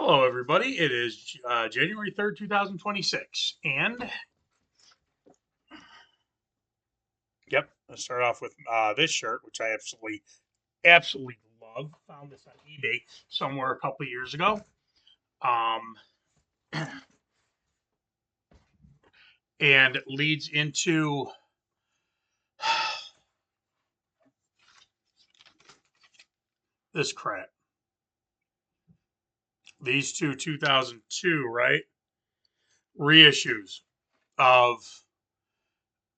Hello, everybody. It is January 3rd, 2026. And, yep, let's start off with this shirt, which I absolutely love. Found this on eBay somewhere a couple of years ago. Um, and leads into this crap. These 2002, right? Reissues of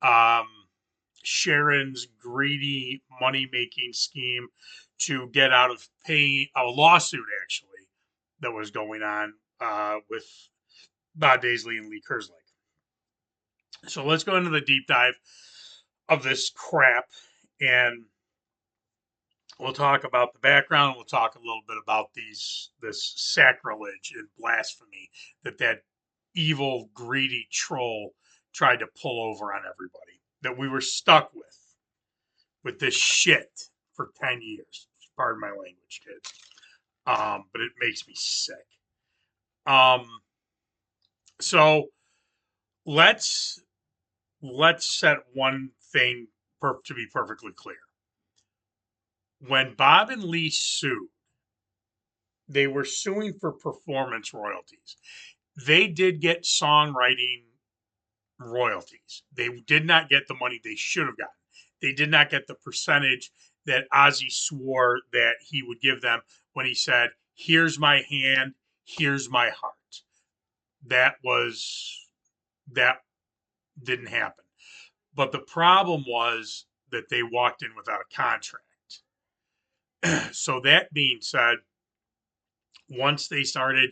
um, Sharon's greedy money-making scheme to get out of paying a lawsuit, actually, that was going on with Bob Daisley and Lee Kerslake. So let's go into the deep dive of this crap, and we'll talk about the background. We'll talk a little bit about this sacrilege and blasphemy that evil, greedy troll tried to pull over on everybody, that we were stuck with this shit for 10 years. Pardon my language, kids. But it makes me sick. So let's set one thing to be perfectly clear. When Bob and Lee sued, they were suing for performance royalties. They did get songwriting royalties. They did not get the money they should have gotten. They did not get the percentage that Ozzy swore that he would give them when he said, "Here's my hand, here's my heart." That didn't happen. But the problem was that they walked in without a contract. So that being said, once they started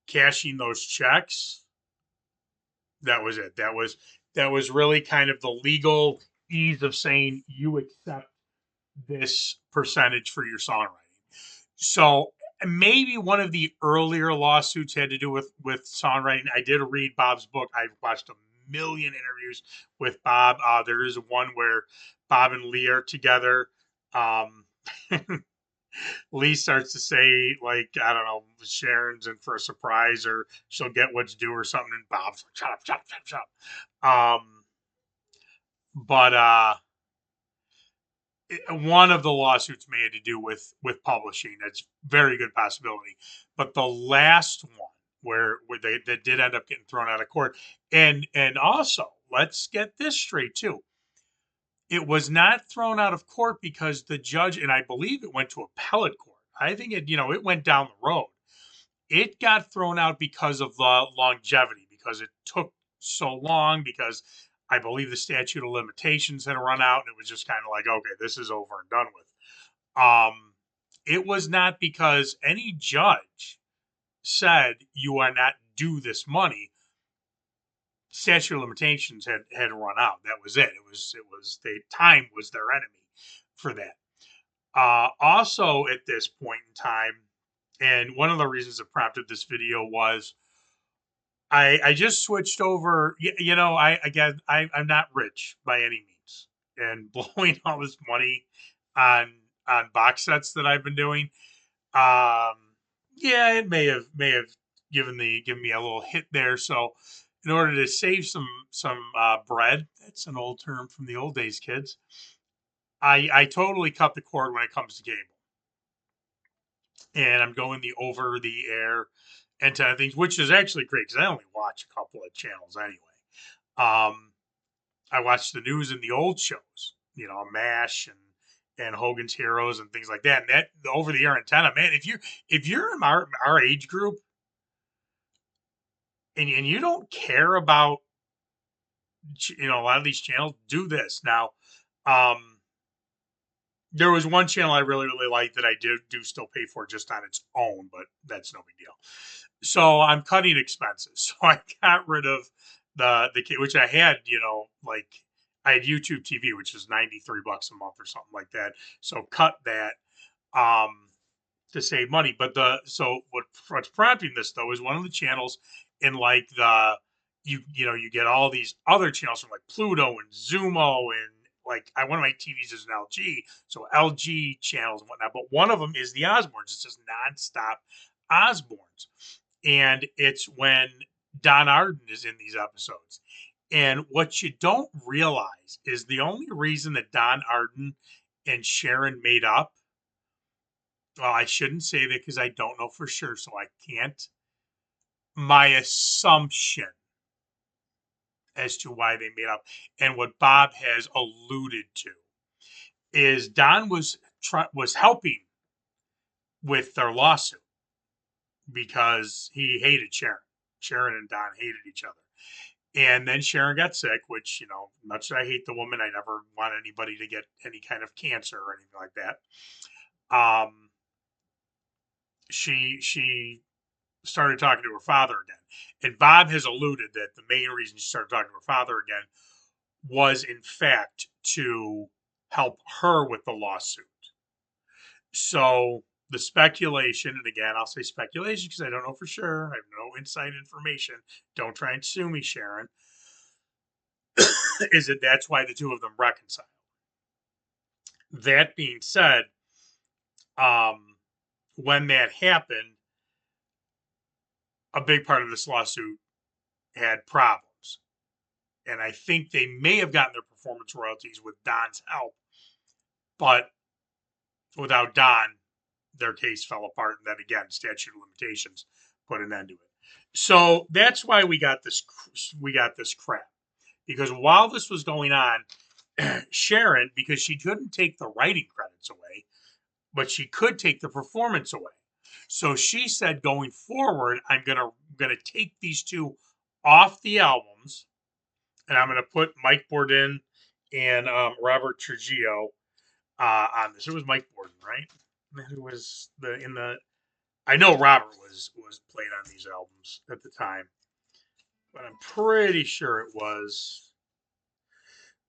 cashing those checks, that was it. That was really kind of the legal ease of saying you accept this percentage for your songwriting. So maybe one of the earlier lawsuits had to do with songwriting. I did read Bob's book. I've watched a million interviews with Bob. There is one where Bob and Lee are together. Lee starts to say, like, I don't know, Sharon's in for a surprise or she'll get what's due or something. And Bob's like, shut up, shut up, shut up, shut up. But one of the lawsuits may have to do with publishing. That's very good possibility. But the last one where they did end up getting thrown out of court. And also, let's get this straight too. It was not thrown out of court because the judge, and I believe it went to appellate court. I think it went down the road. It got thrown out because of the longevity, because it took so long, because I believe the statute of limitations had run out, and it was just kind of like, okay, this is over and done with. It was not because any judge said you are not due this money. Statute of limitations had run out. That was it. It was the time was their enemy for that. Also, at this point in time, and one of the reasons that prompted this video was I just switched over. I'm not rich by any means, and blowing all this money on box sets that I've been doing, it may have given me a little hit there. So, in order to save some bread, that's an old term from the old days, kids. I totally cut the cord when it comes to cable, and I'm going the over the air antenna things, which is actually great because I only watch a couple of channels anyway. I watch the news and the old shows, MASH and Hogan's Heroes and things like that. And that the over the air antenna, man, if you're in our age group and you don't care about a lot of these channels, do this. Now, there was one channel I really, really liked that I do still pay for just on its own, but that's no big deal. So I'm cutting expenses. So I got rid of the which I had, like I had YouTube TV, which is $93 a month or something like that. So cut that to save money. But what's prompting this though is one of the channels in like you get all these other channels from like Pluto and Zumo and like one of my TVs is an LG, so LG channels and whatnot. But one of them is the Osbournes. It's just nonstop Osbournes. And it's when Don Arden is in these episodes. And what you don't realize is the only reason that Don Arden and Sharon made up, well, I shouldn't say that because I don't know for sure, so I can't. My assumption as to why they made up, and what Bob has alluded to, is Don was helping with their lawsuit because he hated Sharon. Sharon and Don hated each other. And then Sharon got sick, which, much as I hate the woman, I never want anybody to get any kind of cancer or anything like that. She started talking to her father again. And Bob has alluded that the main reason she started talking to her father again was, in fact, to help her with the lawsuit. So the speculation, and again, I'll say speculation because I don't know for sure. I have no inside information. Don't try and sue me, Sharon. Is that that's why the two of them reconcile. That being said, when that happened, a big part of this lawsuit had problems. And I think they may have gotten their performance royalties with Don's help, but without Don, their case fell apart. And then again, statute of limitations put an end to it. So that's why we got this crap. Because while this was going on, Sharon, because she couldn't take the writing credits away, but she could take the performance away. So she said, going forward, I'm gonna take these two off the albums, and I'm gonna put Mike Bordin and Robert Trujillo on this. It was Mike Bordin, right? Who was I know Robert was played on these albums at the time, but I'm pretty sure it was.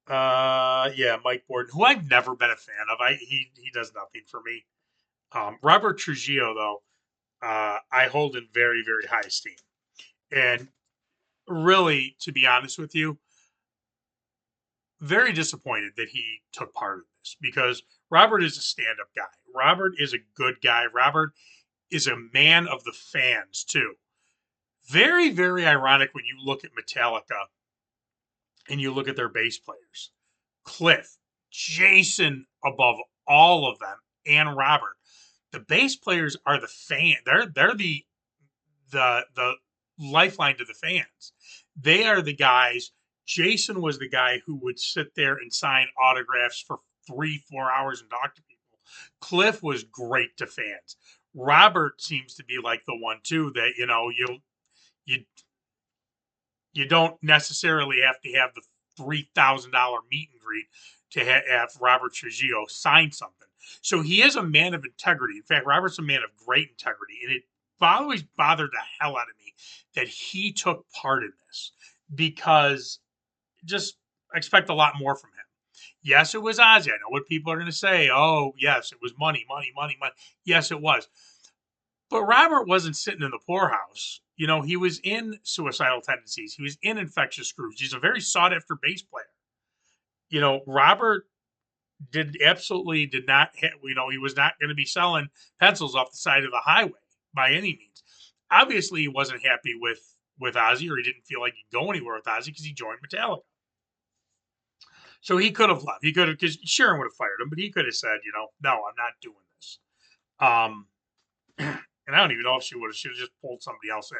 Yeah, Mike Bordin, who I've never been a fan of. He does nothing for me. Robert Trujillo, though, I hold in very, very high esteem. And really, to be honest with you, very disappointed that he took part in this because Robert is a stand-up guy. Robert is a good guy. Robert is a man of the fans, too. Very, very ironic when you look at Metallica and you look at their bass players. Cliff, Jason above all of them, and Robert. The bass players are the fan. They're the lifeline to the fans. They are the guys. Jason was the guy who would sit there and sign autographs for 3-4 hours and talk to people. Cliff was great to fans. Robert seems to be like the one too that you don't necessarily have to have the $3,000 meet and greet to have Robert Trujillo sign something. So he is a man of integrity. In fact, Robert's a man of great integrity, and it always bothered the hell out of me that he took part in this because just expect a lot more from him. Yes, it was Ozzy. I know what people are going to say. Oh, yes, it was money, money, money, money. Yes, it was. But Robert wasn't sitting in the poorhouse. He was in Suicidal Tendencies. He was in Infectious Grooves. He's a very sought after bass player. Robert did not, he was not going to be selling pencils off the side of the highway by any means. Obviously, he wasn't happy with Ozzy, or he didn't feel like he'd go anywhere with Ozzy because he joined Metallica. So he could have left. He could have, because Sharon would have fired him, but he could have said, no, I'm not doing this. And I don't even know if she would have. She would have just pulled somebody else in.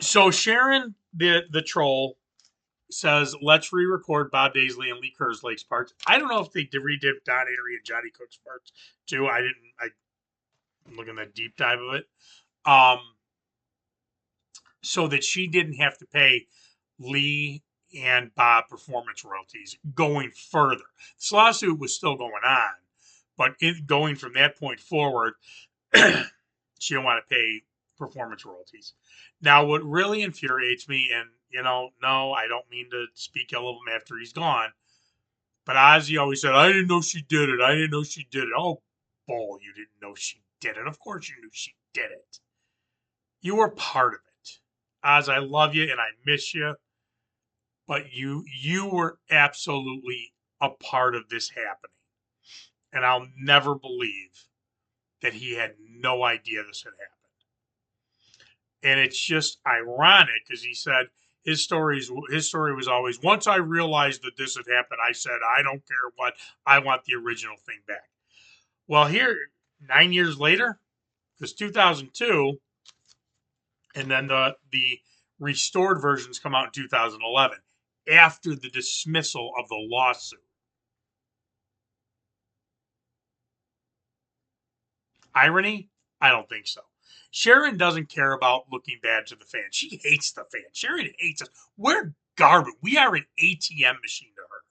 So Sharon, the troll, says, let's re-record Bob Daisley and Lee Kerslake's parts. I don't know if they redid Don Airey and Johnny Cook's parts too. I'm looking at the deep dive of it. So that she didn't have to pay Lee and Bob performance royalties going further. This lawsuit was still going on, but going from that point forward, she didn't want to pay performance royalties. Now, what really infuriates me, and no, I don't mean to speak ill of him after he's gone, but Ozzy always said, I didn't know she did it. I didn't know she did it. Oh, bull, you didn't know she did it. Of course you knew she did it. You were part of it. Oz, I love you and I miss you, but you were absolutely a part of this happening. And I'll never believe that he had no idea this had happened. And it's just ironic because he said his story was always, once I realized that this had happened, I said, I don't care what, I want the original thing back. Well, here, 9 years later, because 2002, and then the restored versions come out in 2011 after the dismissal of the lawsuit. Irony? I don't think so. Sharon doesn't care about looking bad to the fans. She hates the fans. Sharon hates us. We're garbage. We are an ATM machine to her.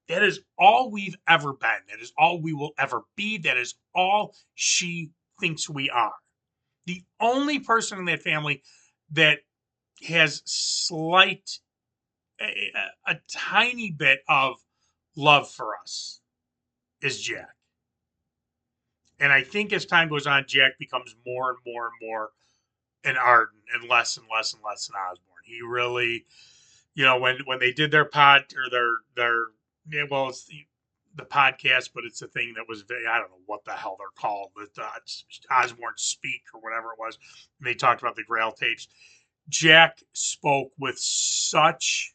That is all we've ever been. That is all we will ever be. That is all she thinks we are. The only person in that family that has a tiny bit of love for us is Jack. And I think as time goes on, Jack becomes more and more and more an Arden and less and less and less an Osborne. He really, when they did their it's the podcast, but it's a thing that was I don't know what the hell they're called, but Osborne Speak or whatever it was. And they talked about the Grail tapes. Jack spoke with such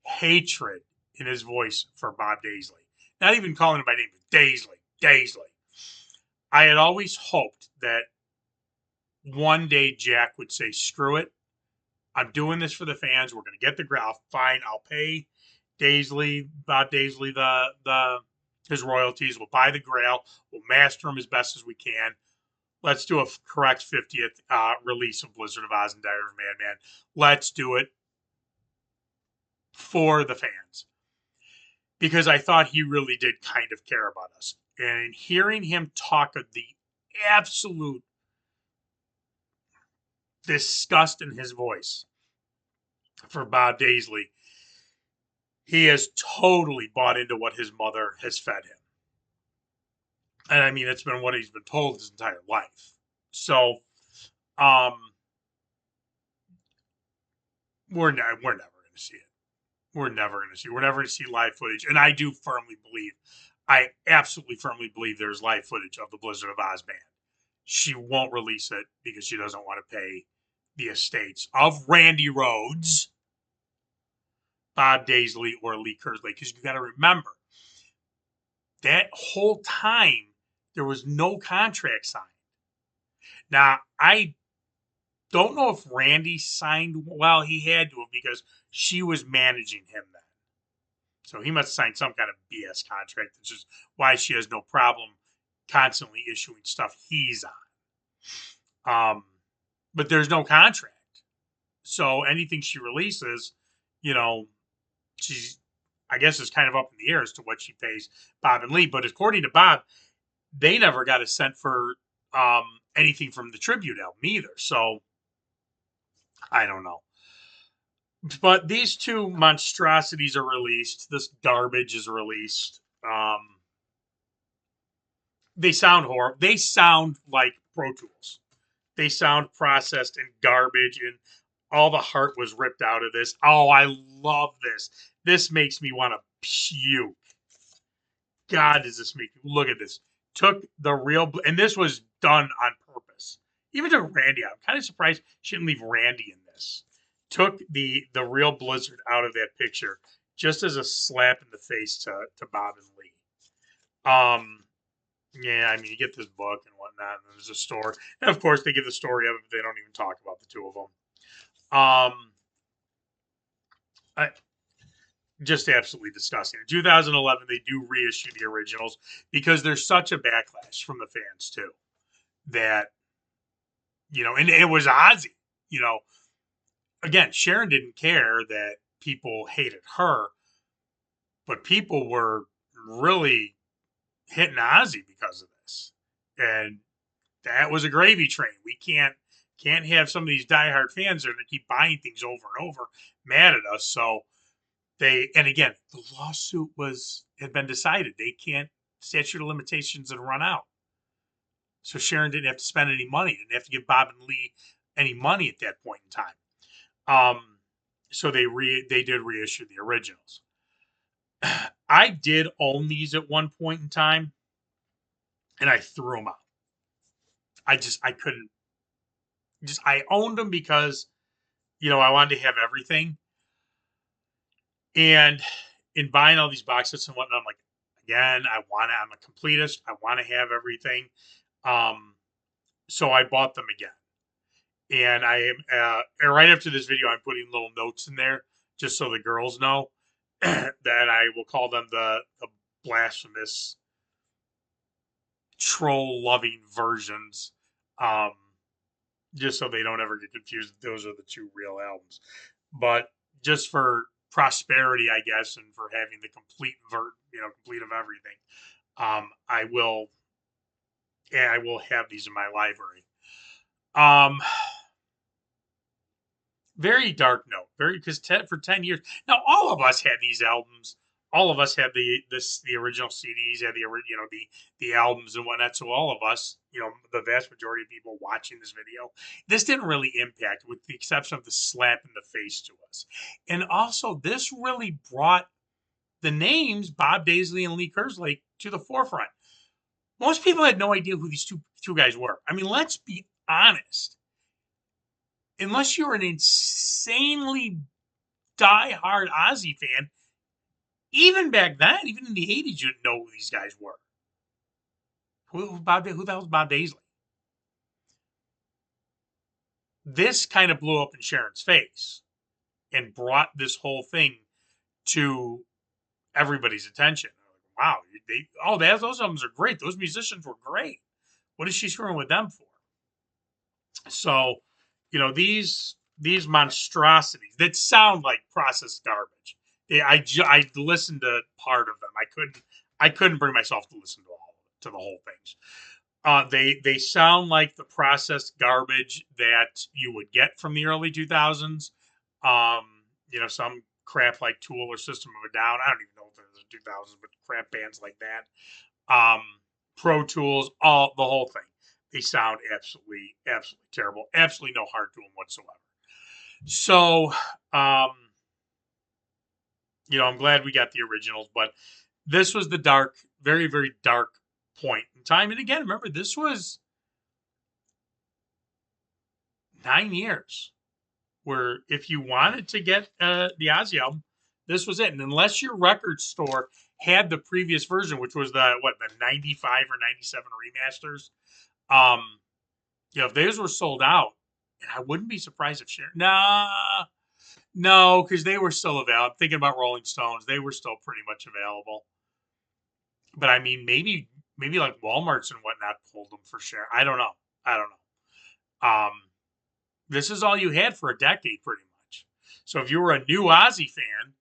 hatred in his voice for Bob Daisley. Not even calling him by name, but Daisley. I had always hoped that one day Jack would say, screw it. I'm doing this for the fans. We're going to get the Grail. Fine, I'll pay Bob Daisley, his royalties. We'll buy the Grail. We'll master him as best as we can. Let's do a correct 50th release of Blizzard of Oz and Diary of Madman. Let's do it for the fans. Because I thought he really did kind of care about us. And hearing him talk of the absolute disgust in his voice for Bob Daisley, he has totally bought into what his mother has fed him. And I mean, it's been what he's been told his entire life. So, we're never going to see it. We're never going to see live footage. And I absolutely firmly believe there's live footage of the Blizzard of Oz band. She won't release it because she doesn't want to pay the estates of Randy Rhoads, Bob Daisley, or Lee Kerslake. Because you got to remember, that whole time, there was no contract signed. Now, I don't know if Randy signed. Well, he had to have because she was managing him then. So he must have signed some kind of BS contract, which is why she has no problem constantly issuing stuff he's on. But there's no contract. So anything she releases, she's, I guess, is kind of up in the air as to what she pays Bob and Lee. But according to Bob, they never got a cent for anything from the tribute album either. So I don't know. But these two monstrosities are released. This garbage is released. They sound horrible. They sound like Pro Tools. They sound processed and garbage, and all the heart was ripped out of this. Oh, I love this. This makes me want to puke. God, does this make me... Look at this. Took the real... And this was done on purpose. Even to Randy, I'm kind of surprised she didn't leave Randy in this. Took the real Blizzard out of that picture just as a slap in the face to Bob and Lee. Yeah, I mean, you get this book and whatnot, and there's a story. And, of course, they give the story of it, but they don't even talk about the two of them. Just absolutely disgusting. In 2011, they do reissue the originals because there's such a backlash from the fans, too, that, and it was Ozzy, Again, Sharon didn't care that people hated her, but people were really hitting Ozzy because of this. And that was a gravy train. We can't have some of these diehard fans that are going to keep buying things over and over, mad at us. So and again, the lawsuit had been decided. They can't, statute of limitations had run out. So Sharon didn't have to spend any money, didn't have to give Bob and Lee any money at that point in time. So they did reissue the originals. I did own these at one point in time, and I threw them out. I couldn't. I owned them because I wanted to have everything. And in buying all these boxes and whatnot, I'm like, again, I'm a completist. I want to have everything. Um, so I bought them again. And I am and right after this video, I'm putting little notes in there just so the girls know that I will call them the blasphemous troll loving versions. Um, just so they don't ever get confused. Those are the two real albums. But just for prosperity, I guess, and for having the complete of everything, I will, yeah, I will have these in my library. Um, Very dark note, very because for 10 years now, all of us had these albums. All of us had the original CDs, had the albums and whatnot. So all of us, the vast majority of people watching this video, this didn't really impact, with the exception of the slap in the face to us. And also, this really brought the names Bob Daisley and Lee Kerslake to the forefront. Most people had no idea who these two guys were. I mean, let's be honest. Unless you're an insanely die-hard Ozzy fan, even back then, even in the 80s, you didn't know who these guys were. Who the hell was Bob Daisley? This kind of blew up in Sharon's face and brought this whole thing to everybody's attention. Wow, those albums are great. Those musicians were great. What is she screwing with them for? So, these monstrosities that sound like processed garbage. I listened to part of them. I couldn't bring myself to listen to the whole things. They sound like the processed garbage that you would get from the early 2000s. Some crap like Tool or System of a Down. I don't even know if it was the 2000s, but crap bands like that. Pro Tools, the whole thing. They sound absolutely, absolutely terrible. Absolutely no heart to them whatsoever. So, I'm glad we got the originals, but this was the dark, very, very dark point in time. And again, remember, this was 9 years where if you wanted to get the Ozzy album, this was it. And unless your record store had the previous version, which was the 95 or 97 remasters, if those were sold out, and I wouldn't be surprised if Sharon, no, because they were still available. I'm thinking about Rolling Stones, they were still pretty much available. But I mean, maybe like Walmart's and whatnot pulled them for Sharon. I don't know. This is all you had for a decade, pretty much. So if you were a new Ozzy fan,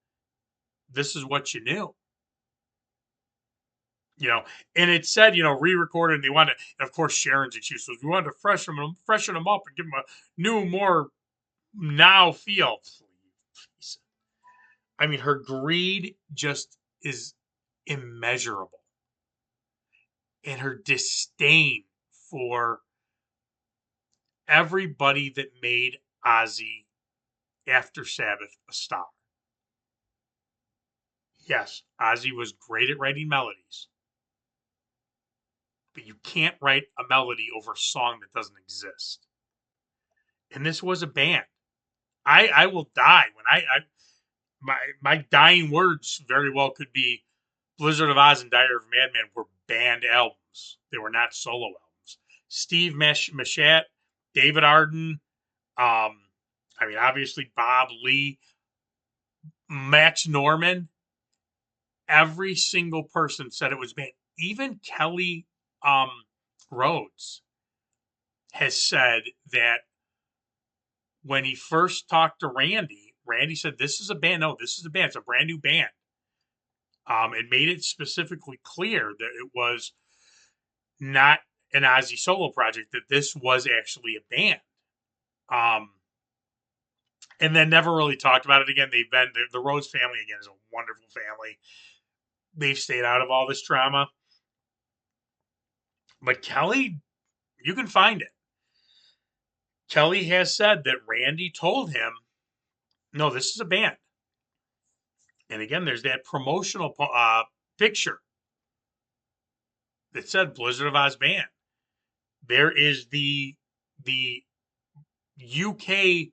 this is what you knew. And it said, re-recorded, and they wanted, and of course, Sharon's excuse was, we wanted to freshen them up and give them a new, more now feel. Please. I mean, her greed just is immeasurable. And her disdain for everybody that made Ozzy after Sabbath a star. Yes, Ozzy was great at writing melodies. But you can't write a melody over a song that doesn't exist. And this was a band. I will die when my dying words very well could be Blizzard of Oz and Diary of a Madman were band albums. They were not solo albums. Steve Machat, David Arden, obviously Bob Lee, Max Norman. Every single person said it was band. Even Kelly Rhodes has said that when he first talked to Randy said, this is a band. No, this is a band. It's a brand new band. And made it specifically clear that it was not an Ozzy solo project, that this was actually a band. And then never really talked about it again. The Rhodes family, again, is a wonderful family. They've stayed out of all this drama. But Kelly, you can find it. Kelly has said that Randy told him, no, this is a band. And again, there's that promotional picture that said Blizzard of Oz Band. there is the UK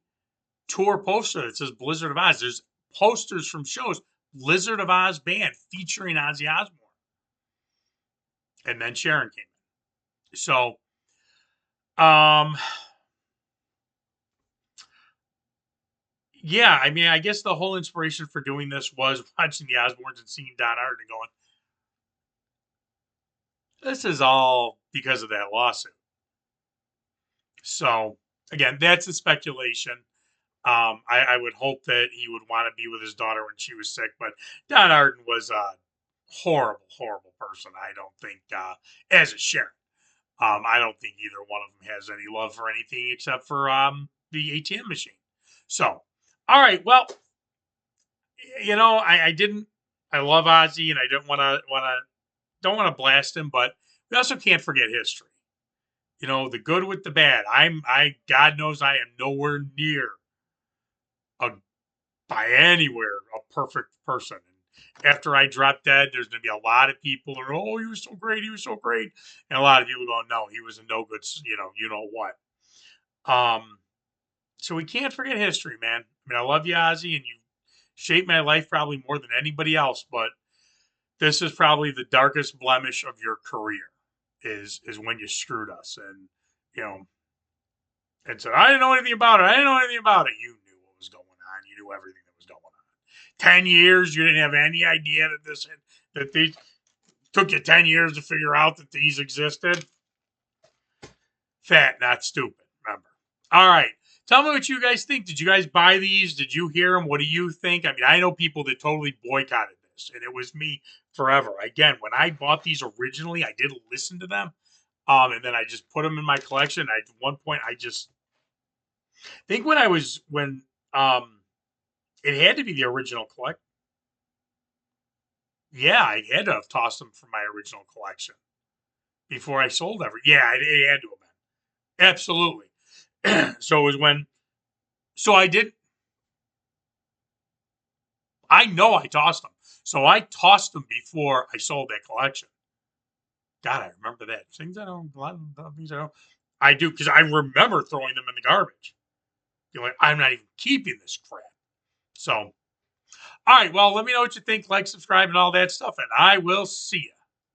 tour poster that says Blizzard of Oz. There's posters from shows, Blizzard of Oz band featuring Ozzy Osbourne. And then Sharon came in. So, yeah, I mean, I guess the whole inspiration for doing this was watching the Osbournes and seeing Don Arden and going, this is all because of that lawsuit. So, again, that's a speculation. I would hope that he would want to be with his daughter when she was sick, but Don Arden was a horrible, horrible person. I don't think, as a Sharon, I don't think either one of them has any love for anything except for the ATM machine. So, all right, well, I love Ozzy, and I don't want to blast him, but we also can't forget history. The good with the bad. God knows I am nowhere near by anywhere a perfect person. And after I drop dead, there's going to be a lot of people that are, oh, he was so great, and a lot of people going, no, he was a no good, you know what. So we can't forget history, man. I mean, I love you, Ozzy, and you shaped my life probably more than anybody else, but this is probably the darkest blemish of your career is when you screwed us and said, I didn't know anything about it. You knew what was going on. You knew everything that was going on. 10 years, you didn't have any idea that these took you 10 years to figure out that these existed. Fat, not stupid, remember. All right. Tell me what you guys think. Did you guys buy these? Did you hear them? What do you think? I mean, I know people that totally boycotted this, and it was me forever. Again, when I bought these originally, I did listen to them, and then I just put them in my collection. At one point, I just think when it had to be the original collect. Yeah, I had to have tossed them from my original collection before I sold Yeah, it had to have been. Absolutely. So it was when. So I did. I know I tossed them. So I tossed them before I sold that collection. God, I remember that. Things I don't. A lot of things I don't. I do because I remember throwing them in the garbage. You're like, I'm not even keeping this crap. So, all right. Well, let me know what you think. Like, subscribe, and all that stuff, and I will see you